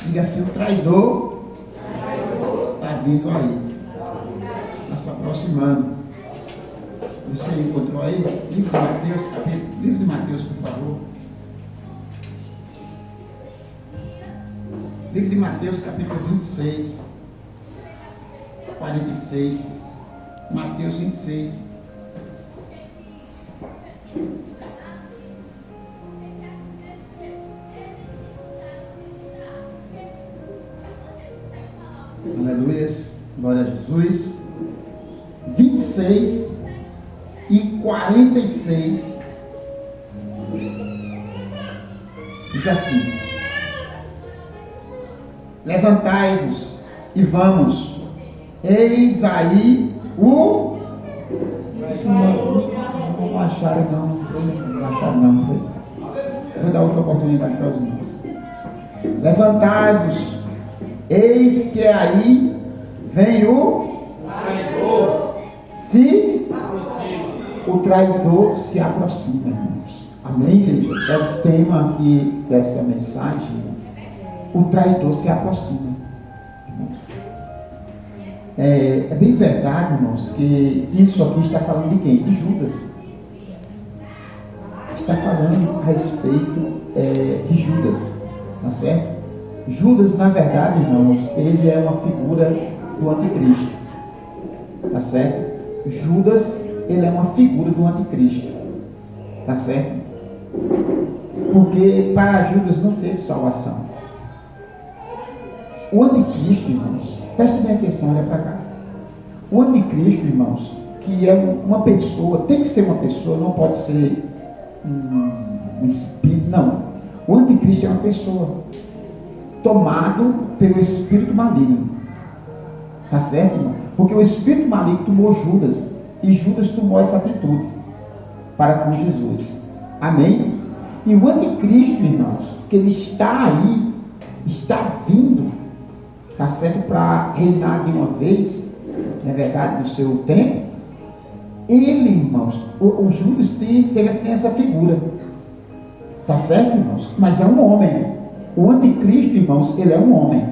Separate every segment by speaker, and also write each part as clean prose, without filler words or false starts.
Speaker 1: Diga assim: o traidor está vindo aí, está se aproximando. Você encontrou aí? Livro de Mateus, livro de Mateus, por favor. Livro de Mateus, capítulo 26, 46. Mateus 26. Aleluias, glória a Jesus. 26 e 46. Diz assim: levantai-vos e vamos, eis aí o... Não acharam não, foi? Vou dar outra oportunidade para os irmãos. Levantai-vos, eis que aí vem o traidor. O traidor se aproxima, irmãos. Amém, igreja? É o tema aqui dessa mensagem. O traidor se aproxima, irmãos. É bem verdade, irmãos, que isso aqui está falando de quem? De Judas. Está falando a respeito de Judas, tá certo? Judas, na verdade, irmãos, ele é uma figura do anticristo, tá certo? Judas, ele é uma figura do anticristo, tá certo? Porque para Judas não teve salvação. O anticristo, irmãos, preste bem atenção, olha para cá. O anticristo, irmãos, que é uma pessoa, tem que ser uma pessoa, não pode ser um espírito, não. O anticristo é uma pessoa tomado pelo espírito maligno, tá certo, irmão? Porque o espírito maligno tomou Judas, e Judas tomou essa atitude para com Jesus. Amém? E o anticristo, irmãos, que ele está aí, está vindo, tá certo, para reinar de uma vez, na verdade, no seu tempo. Ele, irmãos, o Judas tem essa figura, tá certo, irmãos? Mas é um homem. O anticristo, irmãos, ele é um homem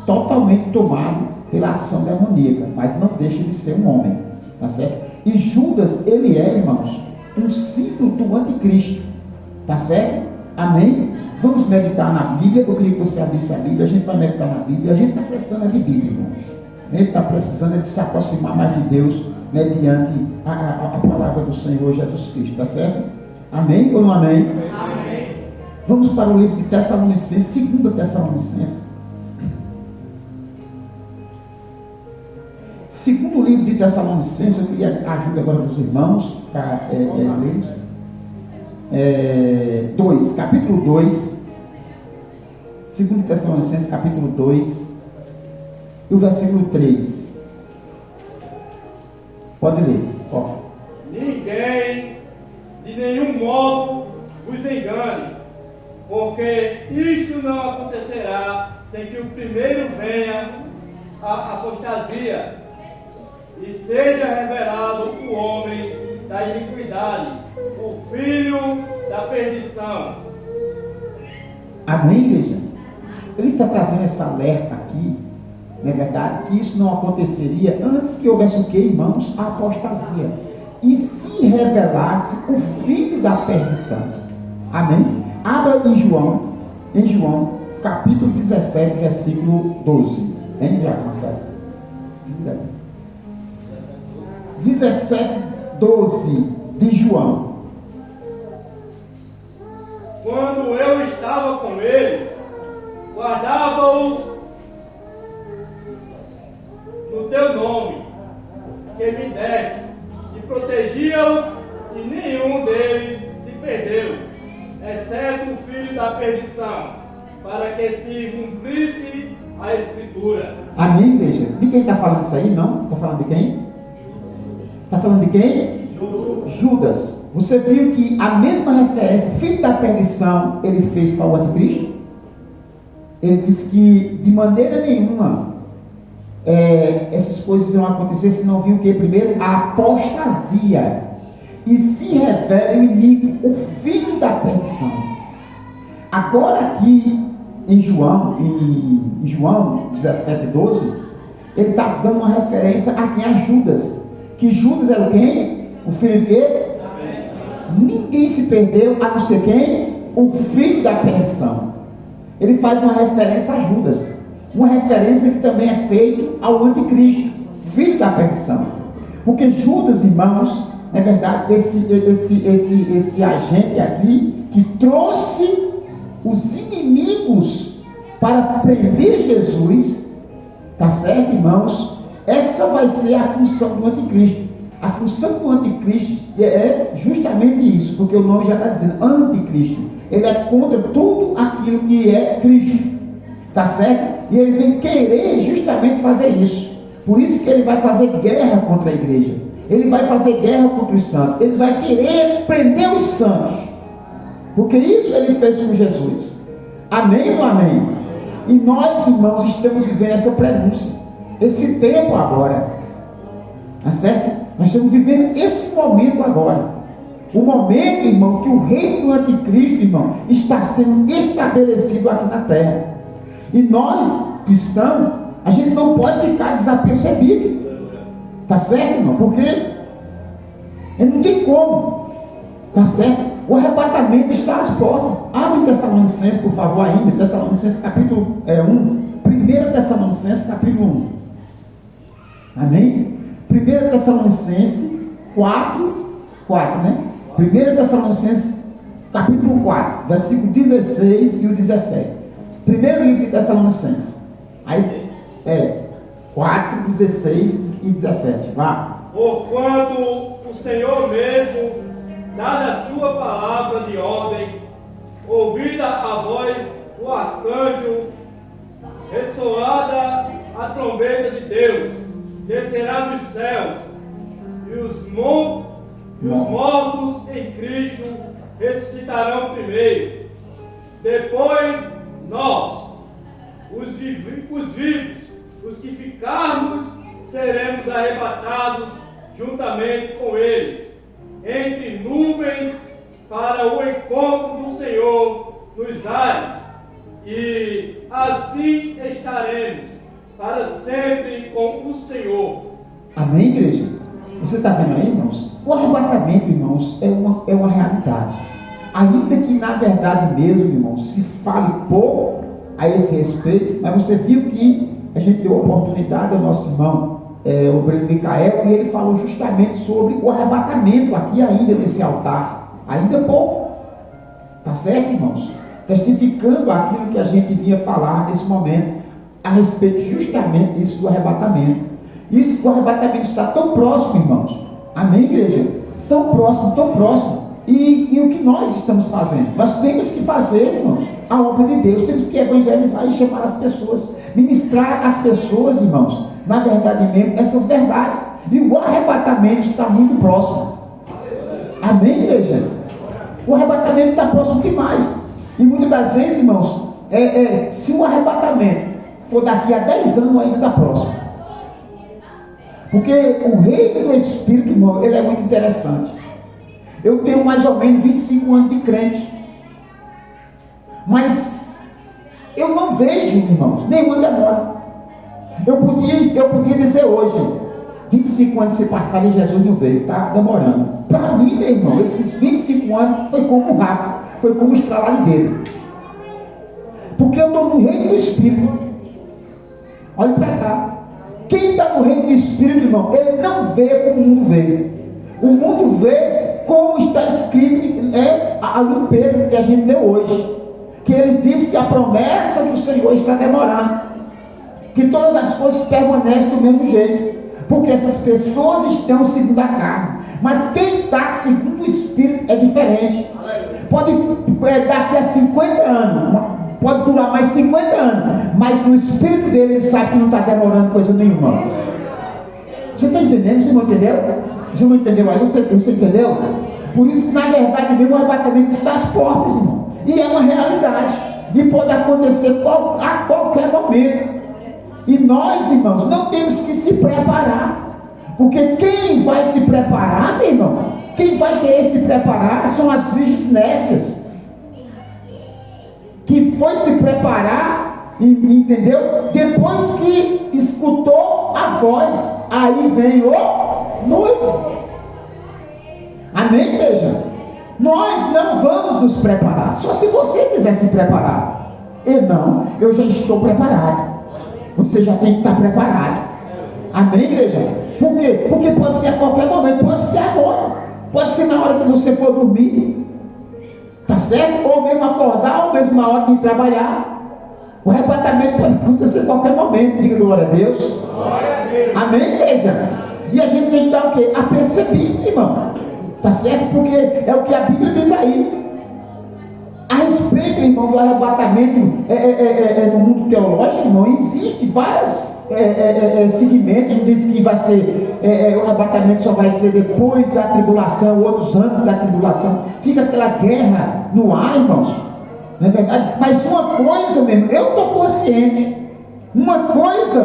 Speaker 1: totalmente tomado pela ação demoníaca, mas não deixa de ser um homem, tá certo? E Judas, ele é, irmãos, um símbolo do anticristo, tá certo? Amém? Vamos meditar na Bíblia. Eu queria que você abrisse a Bíblia. A gente vai meditar na Bíblia. A gente está precisando de Bíblia, irmão. A gente está precisando de se aproximar mais de Deus mediante a palavra do Senhor Jesus Cristo, tá certo? Amém ou não amém?
Speaker 2: Amém.
Speaker 1: Vamos para o livro de Tessalonicenses, 2 Tessalonicenses. Segundo livro de Tessalonicenses, eu queria ajuda agora dos irmãos para lermos. 2, capítulo 2. 2 Tessalonicenses, capítulo 2. E o versículo 3. Pode ler. Ó.
Speaker 2: Ninguém, de nenhum modo, vos engane, porque isto não acontecerá sem que o primeiro venha a apostasia e seja revelado o homem da iniquidade, o filho da perdição.
Speaker 1: Amém, igreja? Ele está trazendo essa alerta aqui, não é verdade? Que isso não aconteceria antes que houvesse o que, irmãos? A apostasia. E se revelasse o filho da perdição. Amém? Abra em João, capítulo 17, versículo 12. Vem já, Marcelo. 17, 12 de João.
Speaker 2: Quando eu estava com eles, guardava-os no teu nome, que me deste, e protegia-os, e nenhum deles se perdeu, exceto o filho da perdição, para que se cumprisse a Escritura.
Speaker 1: Amém, igreja? De quem está falando isso aí? Não? Está falando de quem? Está falando de quem? Judas. Você viu que a mesma referência, filho da perdição, ele fez para o anticristo? Ele disse que de maneira nenhuma essas coisas iam acontecer se não viu o que? Primeiro, a apostasia. E se revela o inimigo, o filho da perdição. Agora aqui, em João 17:12, ele está dando uma referência a quem? A Judas. Que Judas era quem? O filho de quê? Ninguém se perdeu, a não ser quem? O filho da perdição. Ele faz uma referência a Judas. Uma referência que também é feita ao anticristo, filho da perdição. Porque Judas, irmãos, na verdade, esse agente aqui, que trouxe os inimigos para prender Jesus, tá certo, irmãos? Essa vai ser a função do anticristo. A função do anticristo é justamente isso, porque o nome já está dizendo anticristo. Ele é contra tudo aquilo que é Cristo, tá certo? E ele vem querer justamente fazer isso. Por isso que ele vai fazer guerra contra a igreja. Ele vai fazer guerra contra os santos. Ele vai querer prender os santos. Porque isso ele fez com Jesus. Amém ou amém? E nós, irmãos, estamos vivendo essa prenúncia. Esse tempo agora. Tá certo? Nós estamos vivendo esse momento agora. O momento, irmão, que o reino do anticristo, irmão, está sendo estabelecido aqui na terra. E nós, cristãos, a gente não pode ficar desapercebido. Tá certo, irmão? Porque não tem como. Tá certo? O arrebatamento está às portas. Abre Tessalonicenses, por favor, ainda. Tessalonicenses capítulo 1. 1 Tessalonicenses capítulo 1. Amém? 1 Tessalonicenses 4, né? 1 Tessalonicenses capítulo 4, versículo 16 e o 17. Primeiro livro de Tessalonicenses. Aí 4, 16 e 17. Vá.
Speaker 2: Porquanto o Senhor mesmo, dada a sua palavra de ordem, ouvida a voz do arcanjo, ressoada a trombeta de Deus, descerá dos céus, e os mortos em Cristo ressuscitarão primeiro. Depois nós, os vivos, os que ficarmos, seremos arrebatados juntamente com eles, entre nuvens, para o encontro do Senhor nos ares, e assim estaremos para sempre com o Senhor.
Speaker 1: Amém, igreja? Você está vendo aí, irmãos? O arrebatamento, irmãos, é uma realidade. Ainda que na verdade mesmo, irmãos, se fale pouco a esse respeito, mas você viu que a gente deu oportunidade ao nosso irmão, o Breno Micael, e ele falou justamente sobre o arrebatamento aqui ainda nesse altar. Ainda pouco. Tá certo, irmãos? Testificando aquilo que a gente vinha falar nesse momento, a respeito justamente disso do arrebatamento. Isso do arrebatamento está tão próximo, irmãos. Amém, igreja? Tão próximo, tão próximo. E o que nós estamos fazendo? Nós temos que fazer, irmãos, a obra de Deus. Temos que evangelizar e chamar as pessoas. Ministrar às pessoas, irmãos, na verdade mesmo, essas verdades. E o arrebatamento está muito próximo. Amém, igreja? O arrebatamento está próximo demais. E muitas das vezes, irmãos, se o arrebatamento for daqui a 10 anos, ainda está próximo. Porque o reino do Espírito, irmão, ele é muito interessante. Eu tenho mais ou menos 25 anos de crente. Mas eu não vejo, irmãos, nenhuma demora. Eu podia dizer hoje, 25 anos se passaram e Jesus não veio, está demorando. Para mim, meu irmão, esses 25 anos foi como um rato, foi como um estralar de dedo. Porque eu estou no reino do Espírito. Olha para cá. Quem está no reino do Espírito, irmão, ele não vê como o mundo vê. O mundo vê como está escrito ali em Pedro, que a gente leu hoje. Que ele disse que a promessa do Senhor está demorando. Que todas as coisas permanecem do mesmo jeito. Porque essas pessoas estão segundo a carne. Mas quem está segundo o Espírito é diferente. Pode daqui a 50 anos, pode durar mais 50 anos, mas no Espírito dele ele sabe que não está demorando coisa nenhuma. Você está entendendo? Você não entendeu? Você não entendeu aí? Você entendeu? Por isso que na verdade mesmo o arrebatamento está às portas, irmão. E é uma realidade. E pode acontecer a qualquer momento. E nós, irmãos, não temos que se preparar. Porque quem vai se preparar, meu irmão, quem vai querer se preparar são as virgens nécias. que foi se preparar, entendeu? Depois que escutou a voz, aí vem o noivo. Amém, igreja? Nós não vamos nos preparar, só se você quiser se preparar. Eu já estou preparado. Você já tem que estar preparado. Amém, igreja? Por quê? Porque pode ser a qualquer momento, pode ser agora, pode ser na hora que você for dormir, tá certo? Ou mesmo acordar, ou mesmo na hora de trabalhar. O arrebatamento pode acontecer a qualquer momento. Diga glória a Deus.
Speaker 2: Glória a Deus.
Speaker 1: Amém, igreja? E a gente tem que dar o quê? Apercebido, irmão. Tá certo? Porque é o que a Bíblia diz aí. A respeito, irmão, do arrebatamento no mundo teológico, irmão, existe vários segmentos. Um diz que vai ser o arrebatamento só vai ser depois da tribulação, outros antes da tribulação. Fica aquela guerra no ar, irmãos. Não é verdade? Mas uma coisa mesmo, eu estou consciente. Uma coisa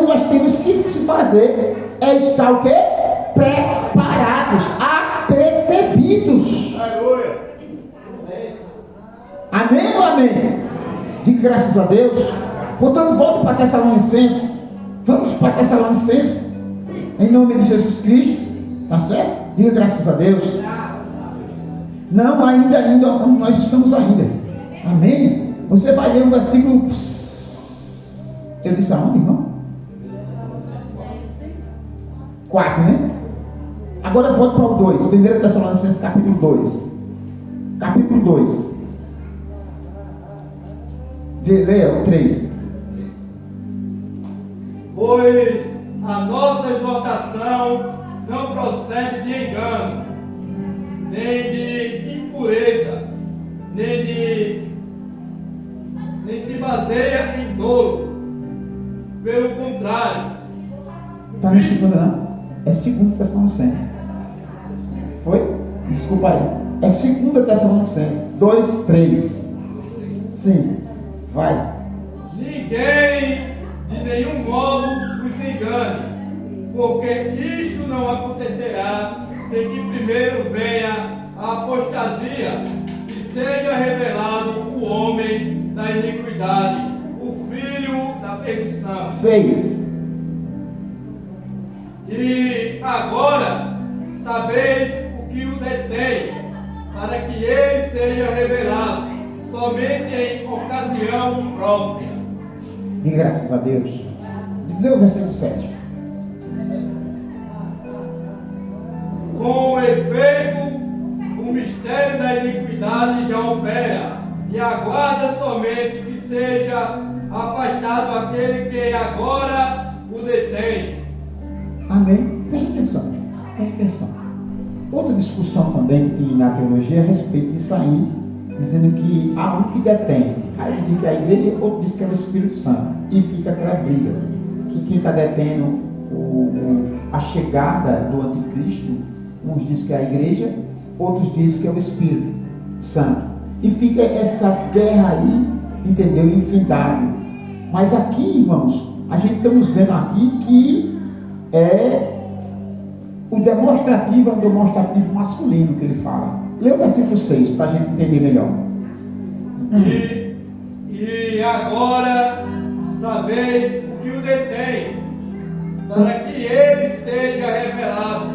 Speaker 1: nós temos que fazer é estar o quê? Preparados, apercebidos.
Speaker 2: Aleluia.
Speaker 1: Amém ou amém? Diga graças a Deus. Portanto, volta para Tessalonicenses. Vamos para Tessalonicenses. Em nome de Jesus Cristo. Tá certo? Diga graças a Deus. Não, ainda, nós estamos ainda. Amém? Você vai ler o versículo. Eu disse aonde, irmão? 4, né? Agora volto para o 2. 1 Tessalonicenses capítulo 2. Capítulo 2. Leia o 3.
Speaker 2: Pois a nossa exortação não procede de engano, nem de impureza, nem se baseia em dolo. Pelo contrário.
Speaker 1: Está no segundo, não? É 2 Tessalonicenses. Foi? Desculpa aí. É 2 Tessalonicenses 2, 3. Sim. Vai.
Speaker 2: Ninguém de nenhum modo vos engane, porque isto não acontecerá sem que primeiro venha a apostasia e seja revelado o homem da iniquidade, o filho da perdição.
Speaker 1: 6.
Speaker 2: E agora sabeis o que o detém, para que ele seja revelado somente em ocasião própria.
Speaker 1: De graças a Deus. Lê o versículo 7.
Speaker 2: Com efeito, o mistério da iniquidade já opera, e aguarda somente que seja afastado aquele que agora o detém.
Speaker 1: Amém? Preste atenção. Preste atenção. Outra discussão também que tem na teologia é a respeito disso aí, dizendo que há um que detém. Aí diz que é a igreja, outro diz que é o Espírito Santo. E fica aquela briga. Que quem está detendo a chegada do anticristo, uns dizem que é a igreja, outros dizem que é o Espírito Santo. E fica essa guerra aí, entendeu? Infindável. Mas aqui, irmãos, a gente estamos vendo aqui que o demonstrativo é um demonstrativo masculino que ele fala. Lê o versículo 6 para a gente entender melhor.
Speaker 2: E agora sabeis o que o detém, para que ele seja revelado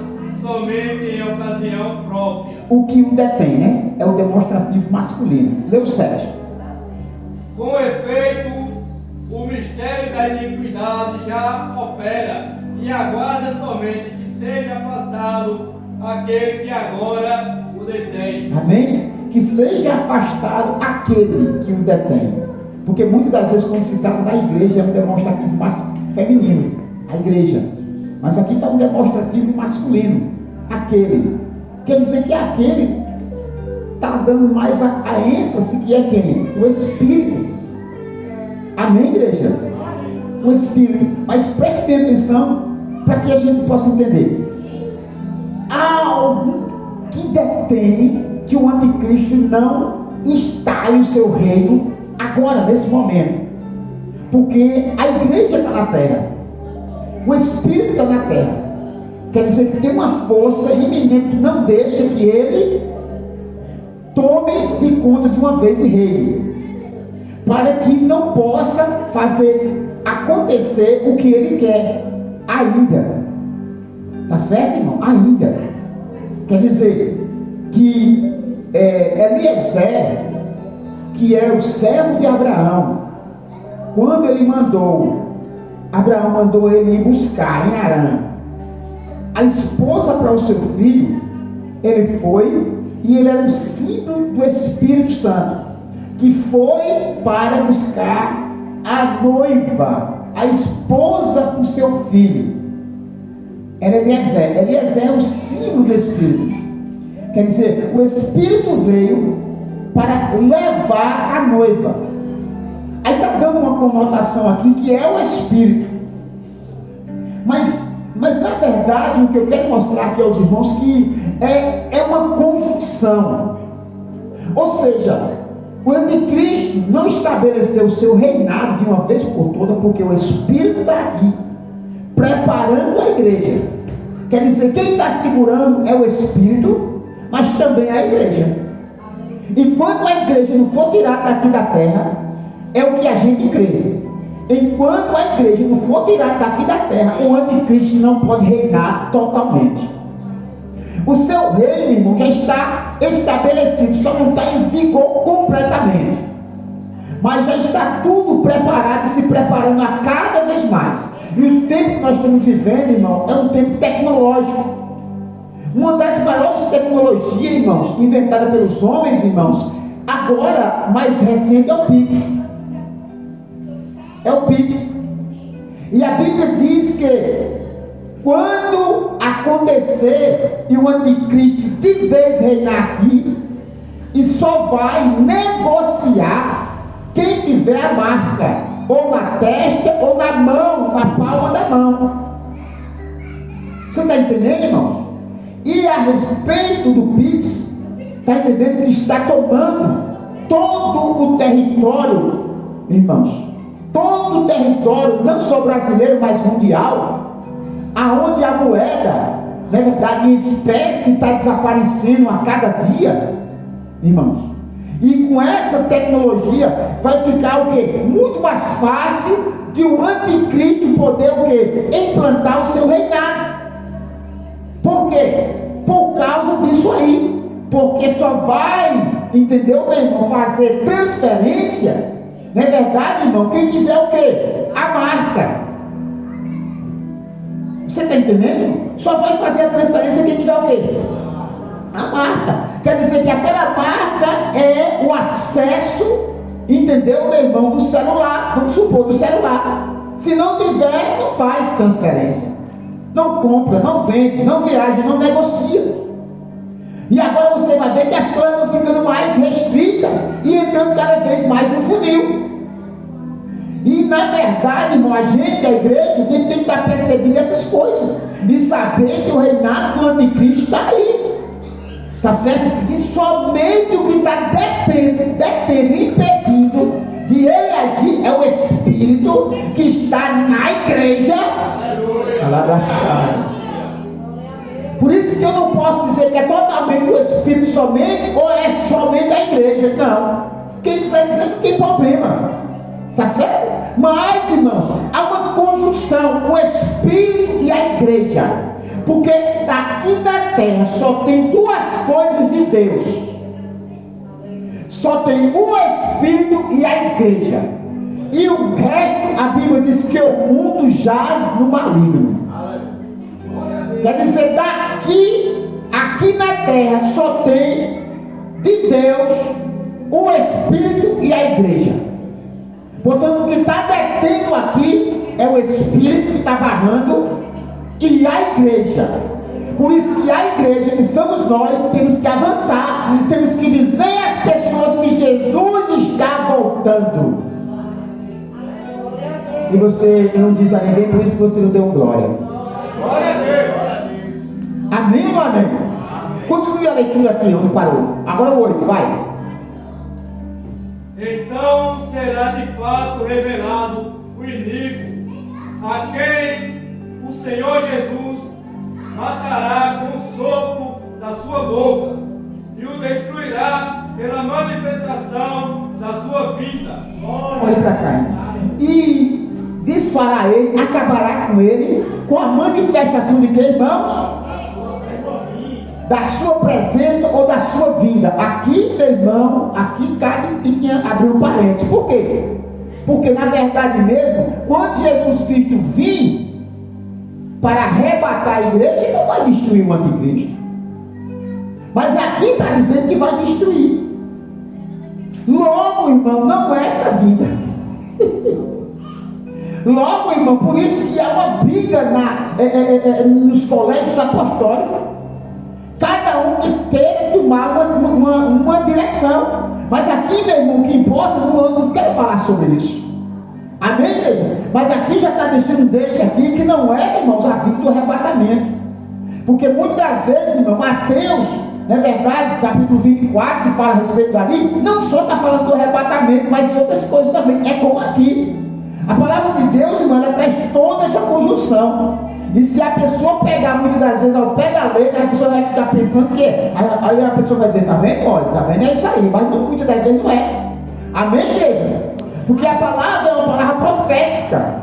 Speaker 2: somente em ocasião própria.
Speaker 1: O que o detém, né? É o demonstrativo masculino. Lê o 7.
Speaker 2: Com efeito, o mistério da iniquidade já opera, e aguarda somente que seja afastado aquele que agora o detém.
Speaker 1: Amém? Que seja afastado aquele que o detém. Porque muitas das vezes quando se trata da igreja é um demonstrativo feminino, a igreja. Mas aqui está um demonstrativo masculino, aquele. Quer dizer que aquele está dando mais a ênfase que é quem? O Espírito. Amém, igreja? O Espírito. Mas preste bem atenção para que a gente possa entender. Há algo que detém que o anticristo não instale o seu reino agora, nesse momento. Porque a igreja está na terra. O Espírito está na terra. Quer dizer que tem uma força iminente que não deixa que ele tome de conta de uma vez e reine. para que não possa fazer acontecer o que ele quer ainda. Tá certo, irmão? Ainda. Quer dizer que Eliezer, que era o servo de Abraão, quando Abraão mandou ele ir buscar em Harã a esposa para o seu filho, ele foi, e ele era um símbolo do Espírito Santo, que foi para buscar a noiva, a esposa para o seu filho. Era Eliezer. Eliezer é um símbolo do Espírito. Quer dizer, o Espírito veio para levar a noiva. Aí está dando uma conotação aqui que é o Espírito. Mas na verdade, o que eu quero mostrar aqui aos irmãos que é uma conjunção. Ou seja, o anticristo não estabeleceu o seu reinado de uma vez por toda, porque o Espírito está aqui, preparando a igreja. Quer dizer, quem está segurando é o Espírito, mas também a igreja. E quando a igreja não for tirada daqui da terra, é o que a gente crê. Enquanto a igreja não for tirada daqui da terra, o anticristo não pode reinar totalmente. O seu reino, irmão, já está estabelecido, só não está em vigor completamente. Mas já está tudo preparado e se preparando a cada vez mais. E o tempo que nós estamos vivendo, irmão, é um tempo tecnológico. Uma das maiores tecnologias, irmãos, inventada pelos homens, irmãos, agora, mais recente, é o Pix. É o Pix. E a Bíblia diz que quando acontecer e o anticristo de vez reinar aqui, e só vai negociar quem tiver a marca, ou na testa, ou na mão, na palma da mão. Você está entendendo, irmãos? E a respeito do Pix, está entendendo que está tomando todo o território, irmãos, todo o território, não só brasileiro, mas mundial, aonde a moeda, na verdade, em espécie, está desaparecendo a cada dia, irmãos. E com essa tecnologia vai ficar o quê? Muito mais fácil de o anticristo poder o quê? Implantar o seu reinado. Por quê? Por causa disso aí. Porque só vai, entendeu, meu irmão, fazer transferência, não é verdade, irmão? Quem tiver o quê? A marca. Você está entendendo? Só vai fazer a transferência quem tiver o quê? A marca. Quer dizer que aquela marca é o acesso, entendeu, meu irmão, do celular. Vamos supor, do celular. Se não tiver, não faz transferência, não compra, não vende, não viaja, não negocia. E agora você vai ver que as coisas estão ficando mais restritas e entrando cada vez mais no funil. E na verdade, irmão, a igreja, a gente tem que estar percebendo essas coisas e saber que o reinado do anticristo está aí. Tá certo? E somente o que está detendo, impedindo de ele agir é o Espírito que está na igreja. Por isso que eu não posso dizer que é totalmente o Espírito somente, ou é somente a igreja. Não. Quem quiser dizer não tem problema. Tá certo? Mas, irmãos, há uma conjunção, o Espírito e a igreja. Porque daqui da terra só tem duas coisas de Deus. Só tem o Espírito e a igreja. E o resto, a Bíblia diz que o mundo jaz no maligno. Quer dizer, aqui na terra só tem de Deus o Espírito e a igreja. Portanto, o que está detendo aqui é o Espírito que está barrando e a igreja. Por isso que a igreja, que somos nós, temos que avançar, temos que dizer às pessoas que Jesus está voltando. E você não diz a ninguém, por isso que você não deu glória.
Speaker 2: Glória a Deus.
Speaker 1: Amém ou amém? Continue a leitura aqui onde parou. Agora o 8, vai.
Speaker 2: Então será de fato revelado o inimigo, a quem o Senhor Jesus matará com o sopro da sua boca, e o destruirá pela manifestação da sua vida.
Speaker 1: Olhe para cá, irmão. E desfará ele, acabará com ele, com a manifestação de que, irmãos? Da sua presença ou da sua vinda. Aqui, meu irmão, aqui cabe abrir um parênteses. Por quê? Porque na verdade mesmo, quando Jesus Cristo vir para arrebatar a igreja, ele não vai destruir o anticristo. Mas aqui está dizendo que vai destruir. Logo, irmão, não é essa vida. Logo, irmão, por isso que há uma briga nos colégios apostólicos. Cada um que quer tomar uma direção. Mas aqui, meu irmão, o que importa, não quero falar sobre isso. Amém, igreja? Mas aqui já está deixando aqui que não é, irmãos, a vida do arrebatamento. Porque muitas das vezes, irmão, Mateus, não é verdade, capítulo 24, que fala a respeito dali, não só está falando do arrebatamento, mas de outras coisas também. É como aqui. A palavra de Deus, irmão, ela traz toda essa conjunção. E se a pessoa pegar muitas das vezes ao pé da letra, a pessoa vai ficar pensando que é. Aí a pessoa vai dizer, tá vendo? Olha, tá vendo? É isso aí. Mas muitas das vezes não é. Amém, igreja? Porque a palavra é uma palavra profética.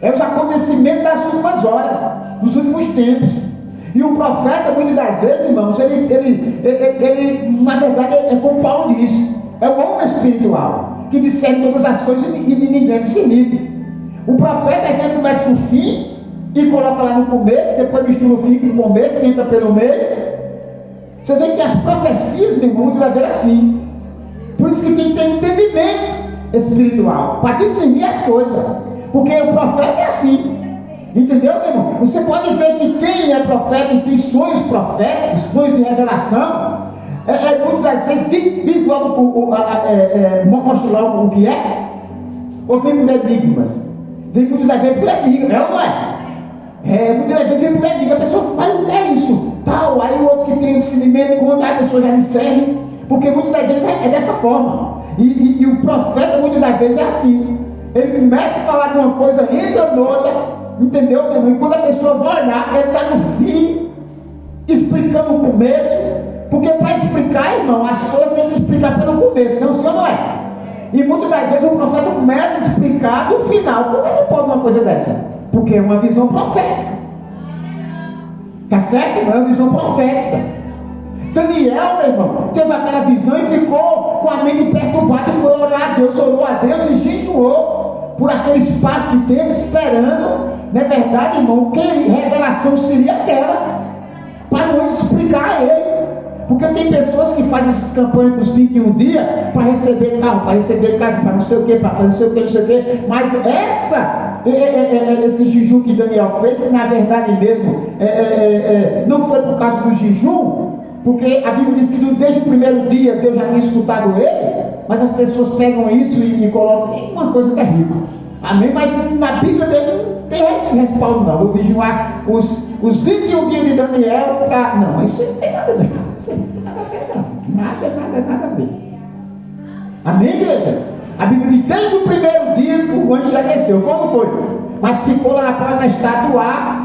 Speaker 1: É os acontecimentos das últimas horas, dos últimos tempos. E o profeta, muitas das vezes, irmãos, ele na verdade, é como Paulo diz, é o homem espiritual, que discerne todas as coisas e ninguém discerne. O profeta já começa no fim e coloca lá no começo, depois mistura o fim com o começo, entra pelo meio. Você vê que as profecias, meu irmão, muitas vezes assim. Por isso que tem que ter entendimento espiritual, para discernir as coisas. Porque o profeta é assim. Entendeu, meu irmão? Você pode ver que quem é profeta e tem sonhos proféticos, sonhos de revelação, muitas das vezes diz logo, mostra logo o que é, ou vem por enigmas. Vem muitas das vezes por enigma, é ou não é? Muitas das vezes vem por enigma, a pessoa fala, mas não é isso, tal. Aí o outro que tem o discernimento, quando a pessoa já discerne, porque muitas das vezes é dessa forma. E o profeta, muitas das vezes, é assim. Ele começa a falar de uma coisa, entra noutra. Entendeu, meu irmão? E quando a pessoa vai olhar, ele está no fim, explicando o começo, porque para explicar, irmão, as coisas tem que explicar pelo começo, não, senhor, não é? E muitas das vezes o profeta começa a explicar do final. Como é que pode uma coisa dessa? Porque é uma visão profética. Tá certo? Não é uma visão profética. Daniel, meu irmão, teve aquela visão e ficou com a mente perturbada e foi orar a Deus, orou a Deus e jejuou por aquele espaço de tempo, esperando. Não é verdade, irmão? Que revelação seria aquela? Para nos explicar a ele. Porque tem pessoas que fazem essas campanhas dos 21 dias para receber carro, para receber casa, para não sei o que, para fazer não sei o que, não sei o que. Mas esse jejum que Daniel fez, que na verdade mesmo não foi por causa do jejum, porque a Bíblia diz que desde o primeiro dia Deus já tinha escutado ele, mas as pessoas pegam isso e colocam em uma coisa terrível. Amém? Mas na Bíblia dele não tem esse respaldo, não. Vou vigiar os 21 dias de Daniel para. Não, isso não tem nada a ver. Isso não tem nada a ver, não. Nada a ver. Amém, igreja? A Bíblia diz: desde o primeiro dia o anjo já desceu. Como foi? Mas ficou lá na porta da estátua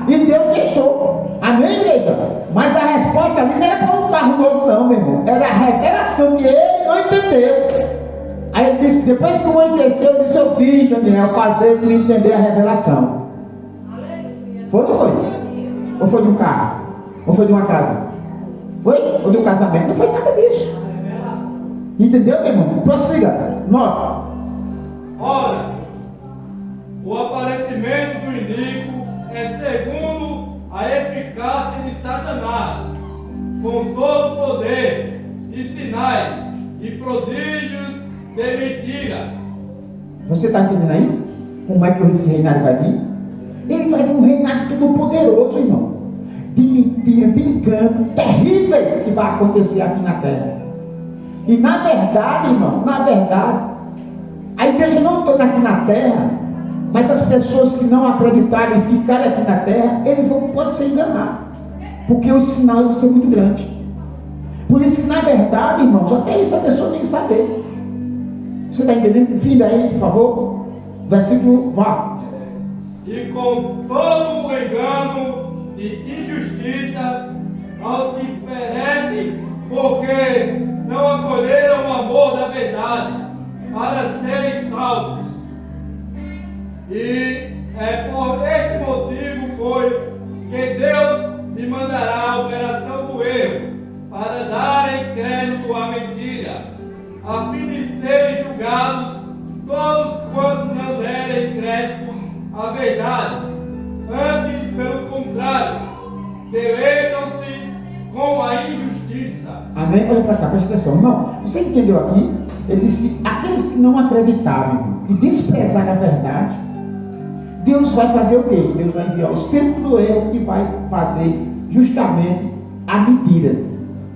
Speaker 1: e Deus deixou. Amém, igreja? Mas a resposta ali não era para um carro novo, não, meu irmão. Era a revelação que ele não entendeu. Aí ele disse, depois que o anjo desceu, eu disse, eu vi, Daniel, fazer ele entender a revelação. Foi ou não foi? Ou foi de um carro? Ou foi de uma casa? Foi? Ou de um casamento? Não foi nada disso. Entendeu, meu irmão? Prossiga. 9.
Speaker 2: Ora, o aparecimento do inimigo é segundo a eficácia de Satanás, com todo poder e sinais e prodígios de mentira.
Speaker 1: Você está entendendo aí? Como é que esse reinado vai vir? Ele vai vir um reinado todo poderoso, irmão. De mentira, de engano, terríveis que vai acontecer aqui na terra. E na verdade, irmão, a igreja não toda aqui na terra, mas as pessoas que não acreditarem e ficarem aqui na terra, eles podem ser enganados. Porque os sinais vão ser muito grandes. Por isso que na verdade, irmãos, até isso a pessoa tem que saber. Você está entendendo? Fim daí, por favor. Versículo, vá.
Speaker 2: E com todo o engano e injustiça aos que perecem, porque não acolheram o amor da verdade para serem salvos. E é por este motivo, pois, que Deus me mandará a operação do erro, para darem crédito à mentira, a fim de serem julgados todos quantos não derem créditos à verdade. Antes, pelo contrário, deleitam-se com a injustiça.
Speaker 1: Amém? Olha para cá, presta atenção. Irmão, você entendeu aqui? Ele disse: aqueles que não acreditaram, que desprezaram a verdade, Deus vai fazer o quê? Deus vai enviar o espírito do erro, que vai fazer justamente a mentira.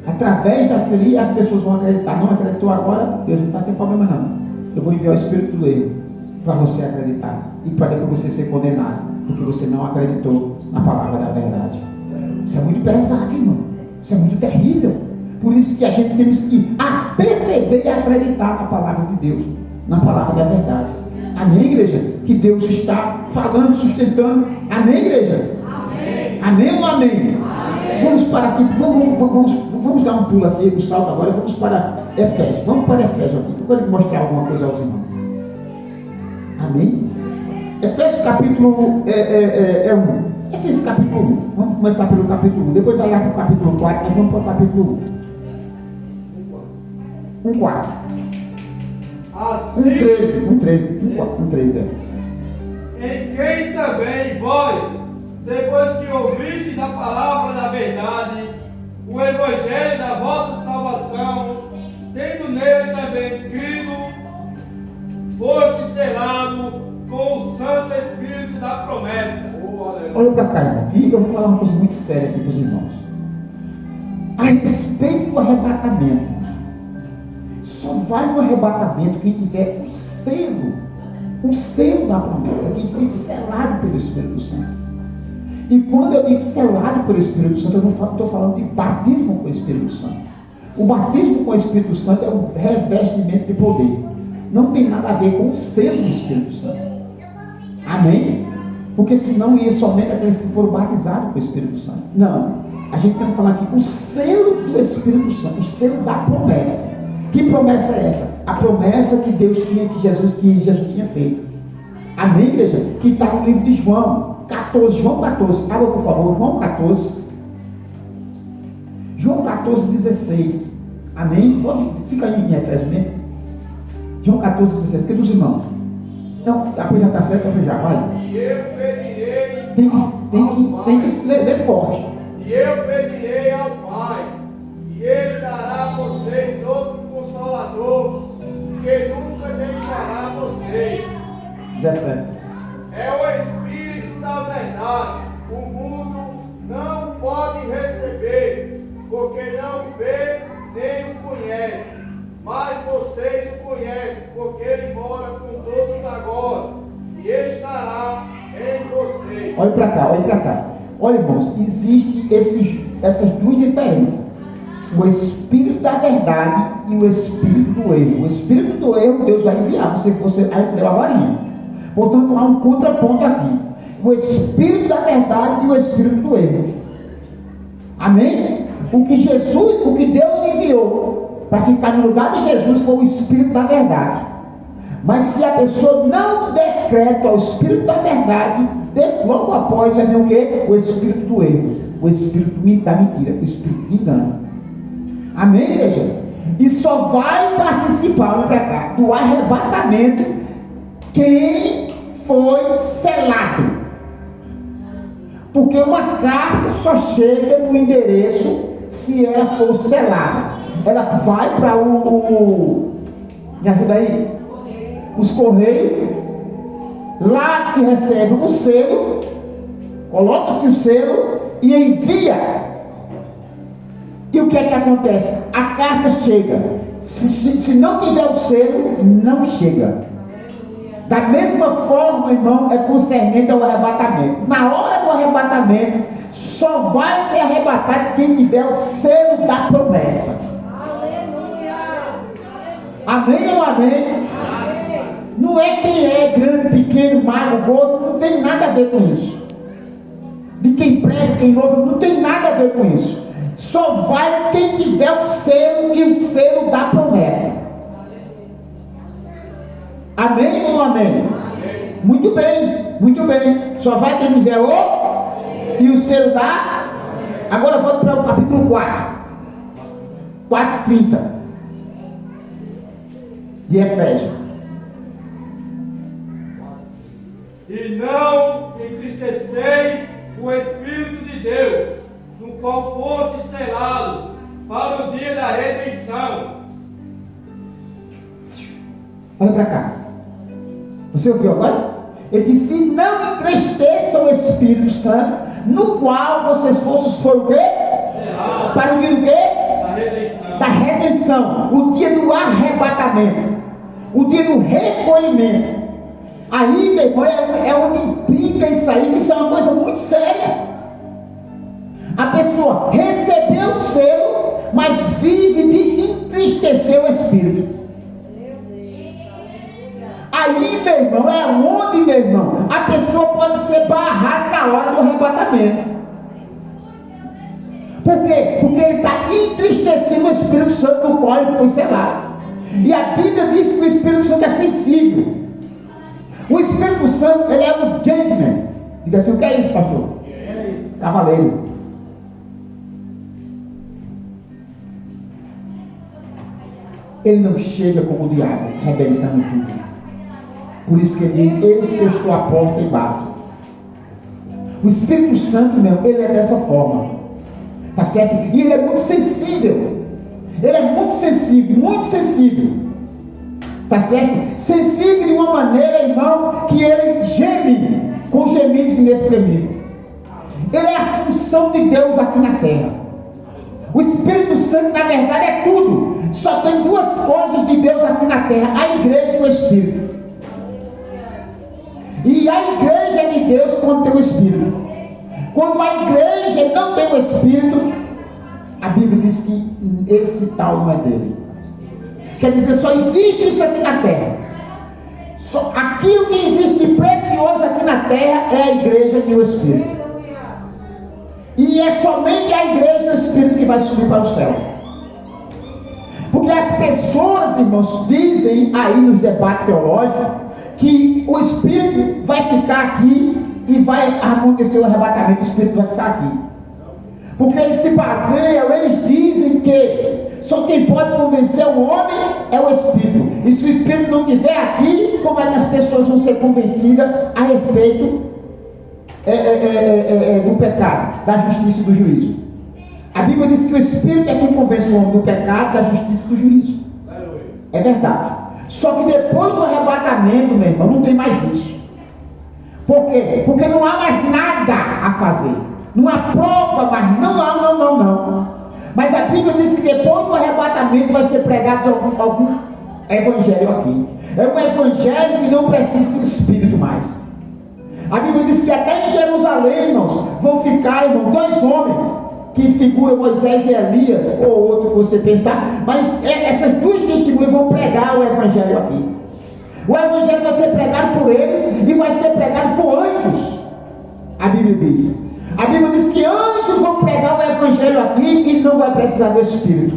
Speaker 1: Através daquilo ali, as pessoas vão acreditar. Não acreditou agora? Deus não vai ter problema não. Eu vou enviar o espírito do erro para você acreditar e para depois você ser condenado, porque você não acreditou na palavra da verdade. Isso é muito pesado, irmão. Isso é muito terrível. Por isso que a gente temos que perceber e acreditar na palavra de Deus, na palavra da verdade. Amém, igreja? Que Deus está falando, sustentando. Amém, igreja?
Speaker 3: Amém.
Speaker 1: Amém ou amém?
Speaker 3: Amém.
Speaker 1: Vamos para aqui, vamos dar um pulo aqui, um salto agora, vamos para Efésios. Vamos para Efésios aqui. Eu quero mostrar alguma coisa aos irmãos. Amém? Efésios capítulo 1. Efésios capítulo 1. Vamos começar pelo capítulo 1. Depois vai lá para o capítulo 4, nós vamos para o capítulo 1. 1,4.
Speaker 2: Assim,
Speaker 1: 1,13
Speaker 2: em quem também vós, depois que ouvistes a palavra da verdade, o evangelho da vossa salvação, tendo nele também crido, foste selado com o Santo Espírito da promessa.
Speaker 1: Olha para cá, irmão. E eu vou falar uma coisa muito séria aqui para os irmãos. A respeito do arrebatamento, só vai no arrebatamento quem tiver o selo da promessa, quem foi selado pelo Espírito Santo. E quando eu digo selado pelo Espírito Santo, eu não estou falando de batismo com o Espírito Santo. O batismo com o Espírito Santo é um revestimento de poder. Não tem nada a ver com o selo do Espírito Santo. Amém? Porque senão ia somente aqueles que foram batizados com o Espírito Santo. Não. A gente tem que falar aqui o selo do Espírito Santo, o selo da promessa. Que promessa é essa? A promessa que Deus tinha, que Jesus tinha feito. Amém, igreja? Que está no livro de João 14. João 14. Abra, por favor, João 14. João 14, 16. Amém? Fica aí em Efésios mesmo. João 14, 16. Que dos irmãos? Então, depois já está certo, depois já vai.
Speaker 2: E eu pedirei
Speaker 1: Tem que ler forte.
Speaker 2: E eu pedirei ao Pai, e Ele dará a vocês outro Consolador, que nunca deixará vocês.
Speaker 1: 17.
Speaker 2: É o Espírito da verdade. O mundo não pode receber, porque não vê nem o conhece. Mas vocês o conhecem, porque Ele mora com todos agora e estará em vocês.
Speaker 1: Olha para cá, olha para cá. Olha, irmãos, existem essas duas diferenças. O Espírito da verdade e o Espírito do erro. O Espírito do erro, Deus vai enviar. Você a gente leu agora. Portanto, há um contraponto aqui. O Espírito da verdade e o Espírito do erro. Amém? O que Deus enviou para ficar no lugar de Jesus foi o Espírito da verdade. Mas se a pessoa não der crédito ao Espírito da verdade, logo após vai vir o quê? O Espírito do erro, o Espírito da mentira, o Espírito do engano. Amém, igreja? E só vai participar, olha para cá, do arrebatamento quem foi selado. Porque uma carta só chega no endereço se ela for selada. Ela vai para me ajuda aí? Os correios. Lá se recebe o selo, coloca-se o selo e envia. E o que é que acontece? A carta chega. Se não tiver o selo, não chega. Da mesma forma, irmão, é concernente ao arrebatamento. Na hora do arrebatamento, só vai ser arrebatado quem tiver o selo da promessa.
Speaker 3: Aleluia.
Speaker 1: Amém ou amém? Não é quem é grande, pequeno, magro, gordo, não tem nada a ver com isso. De quem prega, quem ouve, não tem nada a ver com isso. só vai quem tiver o selo e o selo da promessa. Amém ou não amém? Muito bem, muito bem. Só vai quem tiver o e o selo da. Agora volto para o capítulo 4:30 de Efésios.
Speaker 2: E não entristeceis o Espírito de Deus, no qual foste selado para o dia da redenção.
Speaker 1: Olha para cá. Você ouviu agora? Ele disse: não entristeçam o Espírito Santo, no qual vocês foram o quê?
Speaker 2: Selado.
Speaker 1: Para o dia do quê?
Speaker 2: Da redenção.
Speaker 1: Da redenção. O dia do arrebatamento. O dia do recolhimento. Aí, meu irmão, é onde implica isso aí, que isso é uma coisa muito séria. A pessoa recebeu o selo, mas vive de entristecer o Espírito. Aí, meu irmão, é onde, meu irmão, a pessoa pode ser barrada na hora do arrebatamento. Por quê? Porque ele está entristecendo o Espírito Santo, no qual ele foi selado. E a Bíblia diz que o Espírito Santo é sensível. O Espírito Santo, ele é um gentleman. Diga assim: o que é isso, pastor? Cavaleiro. Ele não chega como o diabo, rebentando tudo. Por isso que ele diz: eis que eu estou à porta e bato. O Espírito Santo, meu, ele é dessa forma. Tá certo? E ele é muito sensível. Ele é muito sensível, muito sensível. Tá certo? Sensível de uma maneira, irmão, que ele geme com gemidos inexprimíveis. Ele é a função de Deus aqui na terra. O Espírito Santo, na verdade, é tudo. Só tem duas coisas de Deus aqui na terra: a igreja e o Espírito. E a igreja é de Deus quando tem o Espírito. Quando a igreja não tem o Espírito, a Bíblia diz que esse tal não é dele. Quer dizer, só existe isso aqui na terra. Só aquilo que existe de precioso aqui na terra é a igreja e o Espírito. E é somente a igreja e o Espírito que vai subir para o céu. Porque as pessoas, irmãos, dizem aí nos debates teológicos que o Espírito vai ficar aqui e vai acontecer o arrebatamento, o Espírito vai ficar aqui. Porque eles se baseiam, eles dizem que só quem pode convencer o homem é o Espírito. E se o Espírito não estiver aqui, como é que as pessoas vão ser convencidas a respeito do pecado, da justiça e do juízo? A Bíblia diz que o Espírito é quem convence o homem do pecado, da justiça e do juízo. É verdade. Só que depois do arrebatamento, meu irmão, não tem mais isso. Por quê? Porque não há mais nada a fazer. Não há prova mais. Não. Mas a Bíblia diz que depois do arrebatamento vai ser pregado algum evangelho aqui. É um evangelho que não precisa do Espírito mais. A Bíblia diz que até em Jerusalém, irmãos, vão ficar, irmão, 2 homens que figuram Moisés e Elias, ou outro que você pensar, mas essas 2 testemunhas vão pregar o evangelho aqui. O evangelho vai ser pregado por eles e vai ser pregado por anjos. A Bíblia diz. A Bíblia diz que anjos vão pregar o evangelho aqui e não vai precisar do Espírito.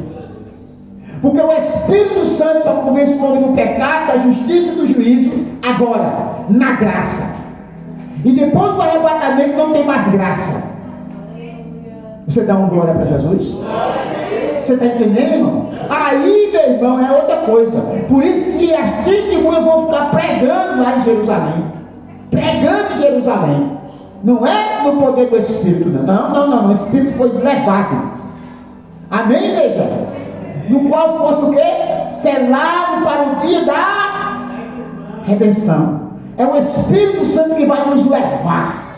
Speaker 1: Porque o Espírito Santo só convence o homem do pecado, da justiça e do juízo, agora, na graça. E depois do arrebatamento não tem mais graça. Você dá uma glória para Jesus? Você está entendendo, irmão? Aí, meu irmão, é outra coisa. Por isso que as testemunhas vão ficar pregando lá em Jerusalém. Pregando em Jerusalém. Não é no poder do Espírito, não. O Espírito foi levado. Amém, igreja? No qual fosse o quê? Selado para o dia da redenção. É o Espírito Santo que vai nos levar.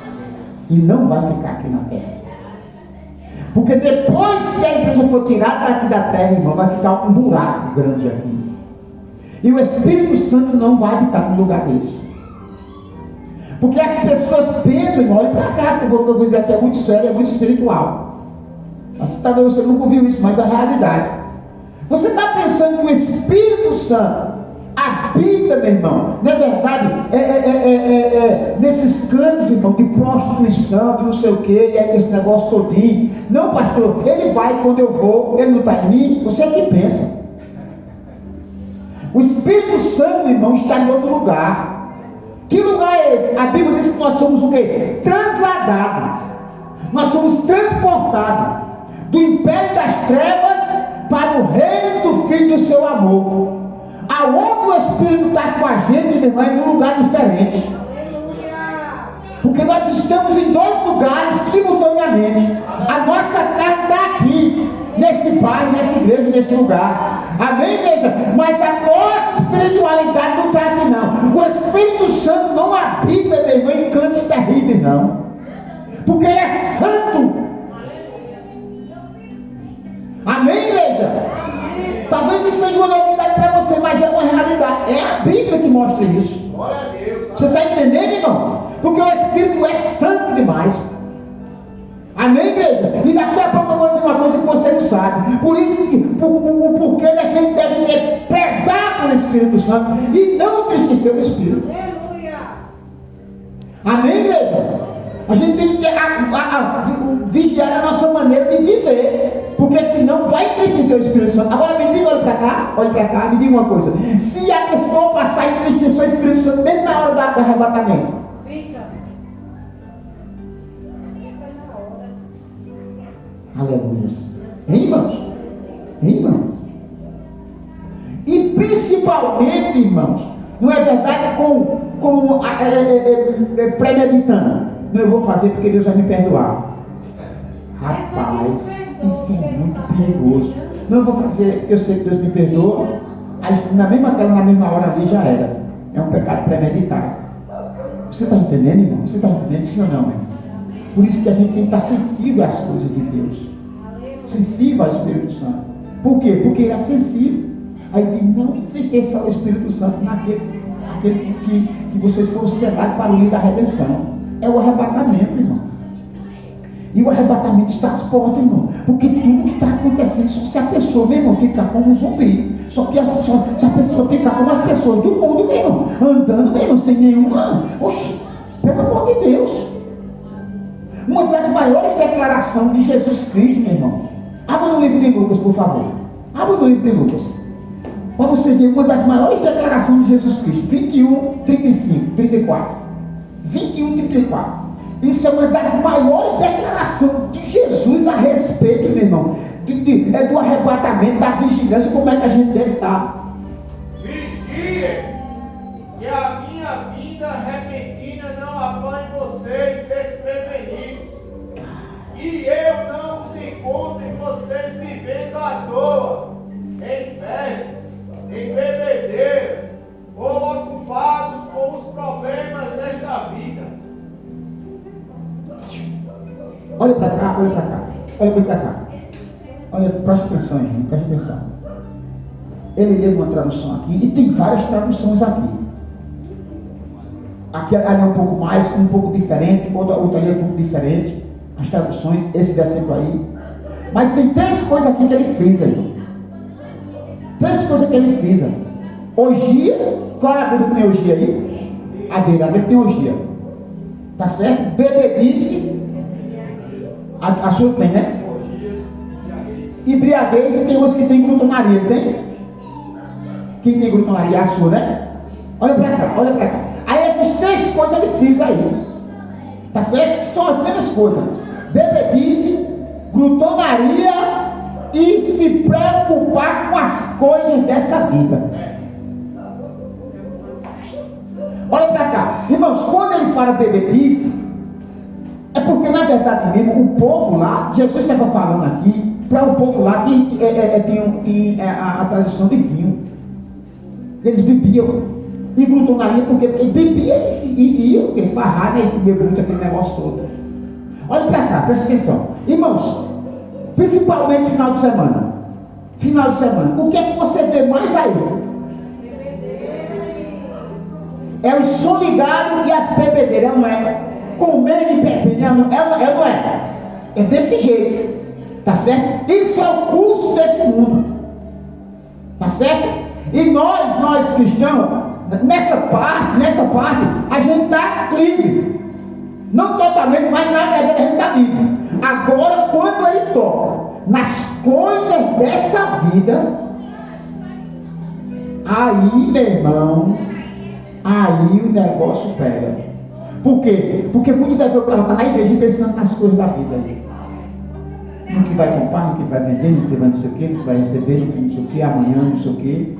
Speaker 1: E não vai ficar aqui na terra. Porque depois que a igreja for tirada daqui da terra, irmão, vai ficar um buraco grande aqui. E o Espírito Santo não vai habitar num lugar desse. Porque as pessoas pensam, irmão, olha para cá, que eu vou dizer aqui é muito sério, é muito espiritual. Mas talvez você nunca ouviu isso, mas é a realidade. Você está pensando que o Espírito Santo habita, meu irmão, na verdade, nesses cantos, irmão, de prostituição, de não sei o que, e aí esse negócio todinho. Não, pastor, ele vai quando eu vou, ele não está em mim. Você é que pensa. O Espírito Santo, irmão, está em outro lugar. Que lugar é esse? A Bíblia diz que nós somos o quê? Transladados. Nós somos transportados do império das trevas para o reino do Filho do seu amor. Aonde o Espírito está com a gente, meu irmão, é num lugar diferente. Porque nós estamos em dois lugares simultaneamente. A nossa carne está aqui, nesse bairro, nessa igreja, nesse lugar. Amém, igreja? Mas a nossa espiritualidade não está aqui, não. O Espírito Santo não habita, meu irmão, em cantos terríveis, não. Porque Ele é santo. Amém, igreja? Talvez isso seja uma novidade para você, mas é uma realidade. É a Bíblia que mostra isso.
Speaker 4: Glória a Deus.
Speaker 1: Você está entendendo, irmão? Porque o Espírito é santo demais. Amém, igreja? E daqui a pouco eu vou dizer uma coisa que você não sabe. Por isso que o porquê a gente deve ter pesar pelo Espírito Santo e não entristecer o Espírito.
Speaker 3: Aleluia.
Speaker 1: Amém, igreja? A gente tem que vigiar a nossa maneira de viver, porque senão vai entristecer o Espírito Santo. Agora me diga, olhe para cá, me diga uma coisa: se a pessoa passar a entristecer o Espírito Santo mesmo na hora do arrebatamento,
Speaker 3: Fica na hora.
Speaker 1: aleluia. Hein, irmãos? Hein, irmãos? E principalmente, irmãos, não é verdade com premeditando. Não, eu vou fazer porque Deus vai me perdoar. Rapaz, isso é muito perigoso. Não, eu vou fazer porque eu sei que Deus me perdoa. Aí na mesma hora ali já era. É um pecado premeditado. Você está entendendo, irmão? Você está entendendo, sim ou não, irmão? Por isso que a gente tem que estar sensível às coisas de Deus. Sensível ao Espírito Santo. Por quê? Porque Ele é sensível. Aí ele não entristeça o Espírito Santo naquele que vocês foram selados para o dia da redenção. É o arrebatamento, irmão. E o arrebatamento está às portas, irmão. Porque tudo que está acontecendo, só se a pessoa, meu irmão, ficar como um zumbi. Só se a pessoa ficar como as pessoas do mundo, meu irmão, andando, meu irmão, sem nenhuma. Oxe, pelo amor de Deus. Uma das maiores declarações de Jesus Cristo, meu irmão. Abra no livro de Lucas, por favor. Abra no livro de Lucas. Para você ver uma das maiores declarações de Jesus Cristo. 21, 35, 34. 21, 34. Isso é uma das maiores declarações de Jesus a respeito, meu irmão, do arrebatamento, da vigilância, como é que a gente deve estar.
Speaker 4: Vigie, que a minha vinda repentina não apanhe vocês desprevenidos, e eu não os encontre vocês vivendo à toa, em festas, em bebedeiras, ou ocupados com os problemas desta vida.
Speaker 1: Olha para cá, olha para cá, olha para cá. Olha, presta atenção, irmão, presta atenção. Ele leu uma tradução aqui, e tem várias traduções aqui. Aqui é um pouco mais, um pouco diferente, outra aí é um pouco diferente. As traduções, esse versículo aí. Mas tem três coisas aqui que ele fez aí. Três coisas que ele fez aí. Orgia, qual é a Bíblia que tem orgia aí? A dele tem orgia. Tá certo? Bebedice. A sua tem, né? Embriaguez, e tem umas que tem glutonaria, tem? Quem tem glutonaria? A sua, né? Olha pra cá, olha pra cá. Aí essas três coisas ele fez aí. Tá certo? São as mesmas coisas. Bebedice, glutonaria e se preocupar com as coisas dessa vida. Olha pra cá. Irmãos, quando ele fala bebedice, é porque na verdade mesmo o povo lá, Jesus estava falando aqui para o povo lá que tem a tradição de vinho. Eles bebiam. E glutonaria porque bebia e ia farrar, né, e comer muito aquele negócio todo. Olha para cá, presta atenção. Irmãos, principalmente final de semana. Final de semana. O que é que você vê mais aí? É o som ligado e as bebedeiras, não é? Comendo e bebendo, não é? É desse jeito. Tá certo? Isso é o curso desse mundo. Tá certo? E nós cristãos, nessa parte parte a gente está livre. Não totalmente, mas na verdade a gente está livre. Agora, quando ele toca nas coisas dessa vida, aí, meu irmão, aí o negócio pega. Por quê? Porque muito deve estar na igreja pensando nas coisas da vida. No que vai comprar, no que vai vender, no que vai não sei o que, no que vai receber, no que não sei o que, amanhã não sei o que.